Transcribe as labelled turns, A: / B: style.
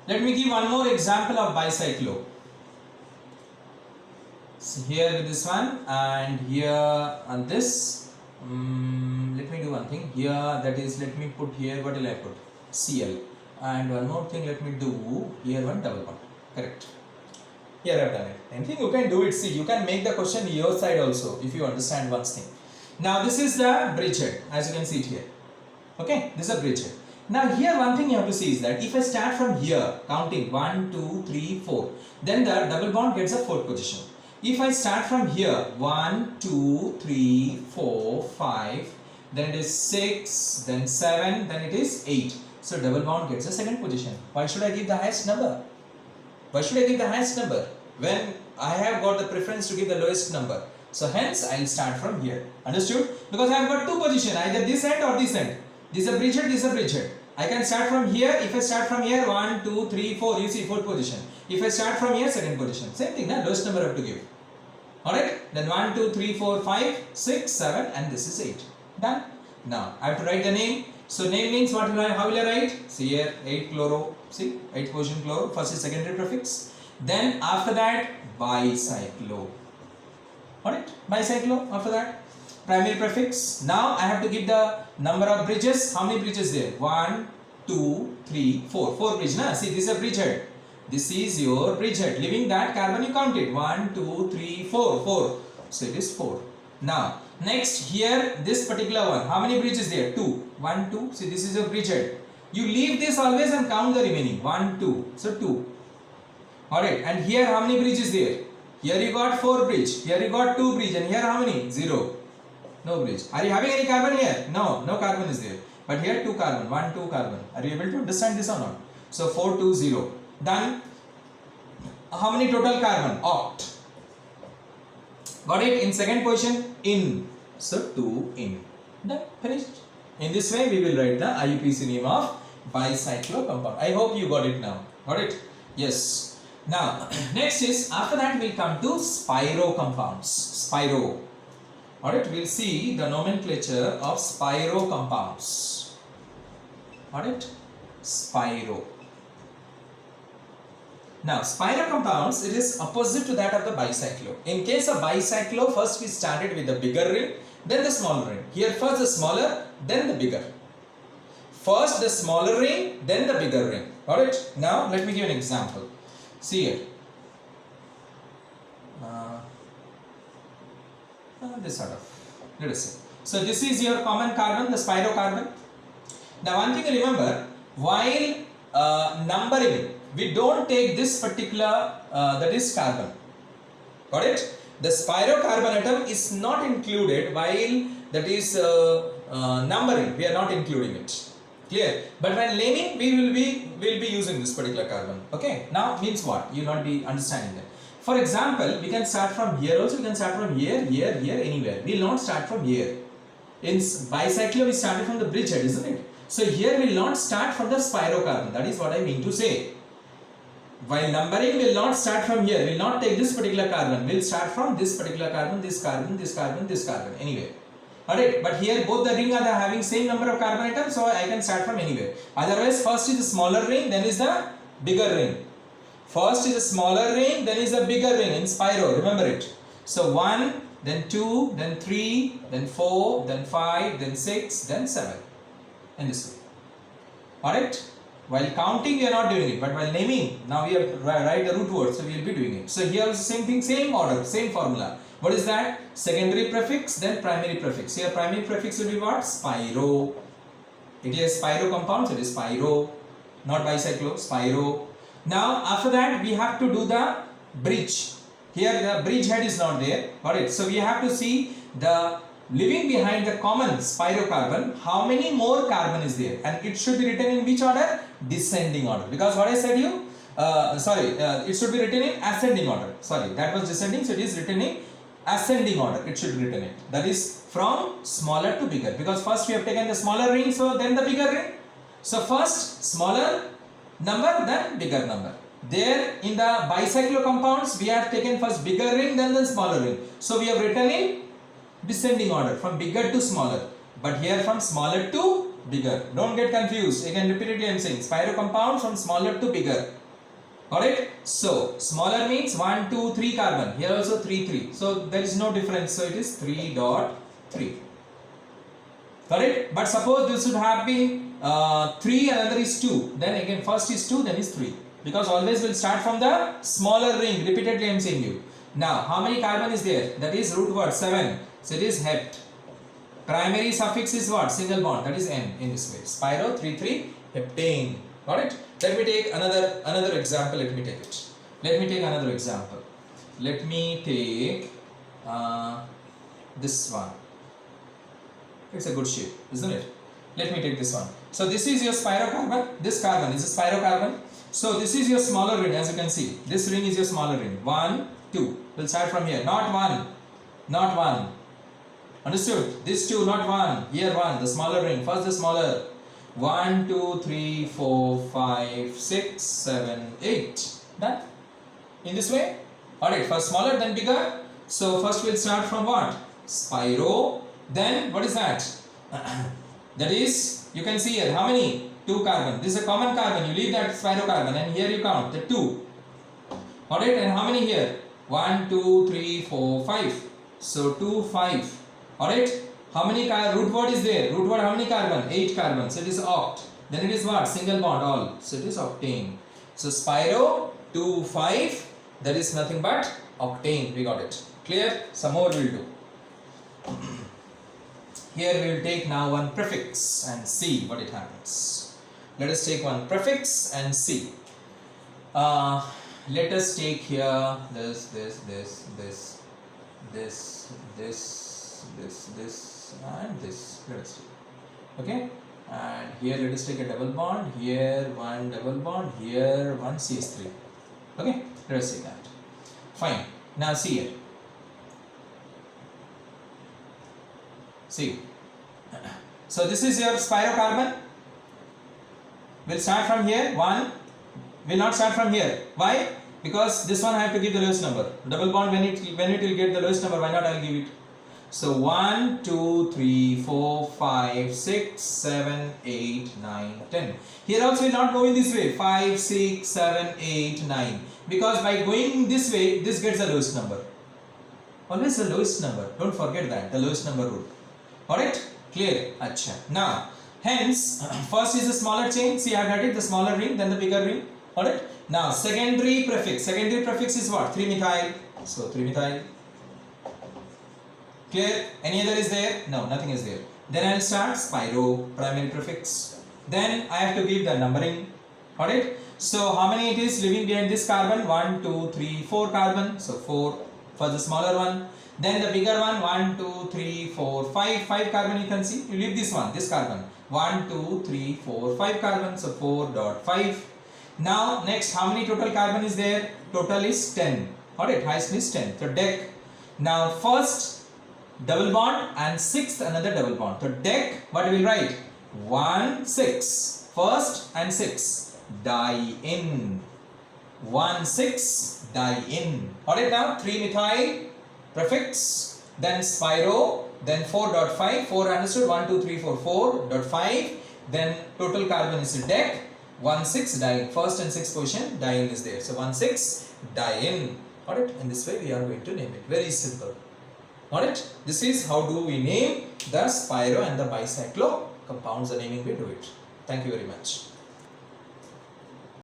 A: Let me give one more example of bicyclo. So here with this one and here on this. Let me do one thing here, that is, let me put here, what will I put? Cl. And one more thing, let me do here one double bond. Correct. Here I have done it. Anything you can do it. See, you can make the question your side also if you understand one thing. Now this is the bridgehead, as you can see it here. Okay, this is a bridgehead. Now here one thing you have to see is that if I start from here, counting 1, 2, 3, 4, then the double bond gets a fourth position. If I start from here, 1, 2, 3, 4, 5, then it is 6, then 7, then it is 8. So double bond gets a second position. Why should I give the highest number? Why should I give the highest number when I have got the preference to give the lowest number? So hence I will start from here. Understood? Because I have got two positions, either this end or this end. This is a bridgehead, this is a bridgehead. I can start from here. If I start from here, 1, 2, 3, 4, you see fourth position. If I start from here, second position. Same thing, na? Lowest number I have to give. Alright? Then 1, 2, 3, 4, 5, 6, 7 and this is 8. Done? Now I have to write the name. So name means what will I, how will I write? See here, 8 chloro. See, 8 position chloro. First is secondary prefix. Then after that, bicyclo. Alright? Bicyclo after that. Primary prefix. Now I have to give the number of bridges. How many bridges there? 1, 2, 3, 4. 4 bridges. Na? See, this is a bridgehead. This is your bridgehead. Leaving that carbon you count it. 1, 2, 3, 4. 4. So it is 4. Now, next here, this particular one. How many bridges there? 2. 1, 2. See, this is your bridgehead. You leave this always and count the remaining. 1, 2. So 2. Alright. And here how many bridges there? Here you got 4 bridge. Here you got 2 bridge. And here how many? 0. No bridge. Are you having any carbon here? No. No carbon is there. But here 2 carbon. 1, 2 carbon. Are you able to understand this or not? So 4, 2, 0. Done. How many total carbon? Oct. Got it? In second position, in. So 2 in. Done. Finished. In this way we will write the IUPAC name of bicyclo compound. I hope you got it now. Got it? Yes. Now next is, after that we will come to spiro compounds. Spiro. Alright, we will see the nomenclature of spiro compounds. Alright, spiro. Now, spiro compounds, it is opposite to that of the bicyclo. In case of bicyclo, first we started with the bigger ring, then the smaller ring. Here first the smaller, then the bigger. First the smaller ring, then the bigger ring. Alright, now let me give an example. See here. This sort of, let us see. So this is your common carbon, the spiro carbon. Now one thing to remember, while numbering, we don't take this particular, that is carbon. Got it? The spiro carbon atom is not included while that is numbering. We are not including it. Clear? But when naming, we will be using this particular carbon. Okay? Now means what? You will not be understanding that. For example, we can start from here also. We can start from here, anywhere. We will not start from here. In bicyclo, we started from the bridgehead, isn't it? So here we will not start from the spiro carbon. That is what I mean to say. While numbering, we will not start from here. We will not take this particular carbon. We will start from this particular carbon, this carbon, this carbon, this carbon, anywhere. Alright, but here both the ring are having same number of carbon atoms, so I can start from anywhere. Otherwise, first is the smaller ring, then is the bigger ring. First is the smaller ring, then is the bigger ring in spiro. Remember it. So 1, then 2, then 3, then 4, then 5, then 6, then 7. In this way. Alright. While counting we are not doing it, but while naming, now we have to write the root word, so we will be doing it. So here also same thing, same order, same formula. What is that? Secondary prefix, then primary prefix. Here primary prefix will be what? Spiro. It is spiro compound, so it is spiro, not bicyclo, spiro. Now after that we have to do the bridge. Here the bridge head is not there. Alright, so we have to see the leaving behind the common spirocarbon, how many more carbon is there, and it should be written in which order? Descending order. Because what I said you, it should be written in ascending order. Sorry, that was descending, so it is written in ascending order. It should be written in. That is from smaller to bigger. Because first we have taken the smaller ring, so then the bigger ring. So first smaller number, then bigger number. There in the bicyclo compounds, we have taken first bigger ring, then the smaller ring. So we have written in descending order from bigger to smaller, but here from smaller to bigger. Don't get confused. Again, repeatedly I am saying spiro compound from smaller to bigger. Alright, so smaller means 1, 2, 3 carbon. Here also 3, 3. So there is no difference. So it is 3.3. Correct? But suppose this would have been 3, another is 2. Then again, first is 2, then is 3. Because always will start from the smaller ring. Repeatedly I am saying you. Now, how many carbon is there? That is root word 7. So it is hept. Primary suffix is what? Single bond. That is N in this way. Spiro 3,3 heptane. Got it? Let me take another example. Let me take it. Let me take another example. Let me take this one. It's a good shape, isn't it? Let me take this one. So this is your spirocarbon. This carbon is a spirocarbon. So this is your smaller ring, as you can see. This ring is your smaller ring. 1, 2. We'll start from here. Not 1. Not 1. Understood? This 2, not 1. Here 1. The smaller ring. First the smaller. 1, 2, 3, 4, 5, 6, 7, 8. Done? In this way? Alright, first smaller, then bigger. So first we'll start from what? Spiro. Then what is that? That is, you can see here, how many? 2 carbon. This is a common carbon. You leave that spirocarbon and here you count the 2. Alright, and how many here? 1, 2, 3, 4, 5. So 2, 5. Alright. How many root word is there? Root word how many carbon? 8 carbon. So it is oct. Then it is what? Single bond all. So it is octane. So spiro 2, 5. That is nothing but octane. We got it. Clear? Some more we'll do. Here we will take now one prefix and see what it happens. Let us take one prefix and see. Let us take here this, and this. Let us take. Okay, and here let us take a double bond. Here one double bond. Here one CH3. Okay, let us take that. Fine. Now see here. See. So this is your spirocarbon. We'll start from here. 1. Will not start from here. Why? Because this one I have to give the lowest number. Double bond when it will get the lowest number. Why not? I'll give it. So 1, 2, 3, 4, 5, 6, 7, 8, 9, 10. Here also will not go in this way. 5, 6, 7, 8, 9. Because by going this way, this gets the lowest number. Always the lowest number. Don't forget that. The lowest number rule. Alright? Clear? Acha. Now, hence, first is the smaller chain. See, I have got it. The smaller ring, then the bigger ring. Alright? Now, secondary prefix. Secondary prefix is what? 3-methyl. So, 3-methyl. Clear? Any other is there? No, nothing is there. Then I will start spiro, primary prefix. Then I have to give the numbering. Alright? So how many it is living behind this carbon? 1, 2, 3, 4 carbon. So 4 for the smaller one. Then the bigger one, 1, 2, 3, 4, 5. 5 carbon you can see. You leave this one, this carbon. 1, 2, 3, 4, 5 carbon. So 4.5. Now next, how many total carbon is there? Total is 10. Alright, highest is 10. So dec. Now first double bond and sixth another double bond. So dec, what we will write? 1, 6. First and 6. Diene. 1, 6. Diene. Alright, now 3-methyl prefix. Then spiro. Then 4.5. 4 understood. 1, 2, 3, 4. 4.5. Then total carbon is dec. 1, 6. Diene. First and sixth position. Diene is there. So 1, 6. Diene. Alright, in this way we are going to name it. Very simple. Alright, this is how do we name the spiro and the bicyclo compounds. The naming we do it. Thank you very much.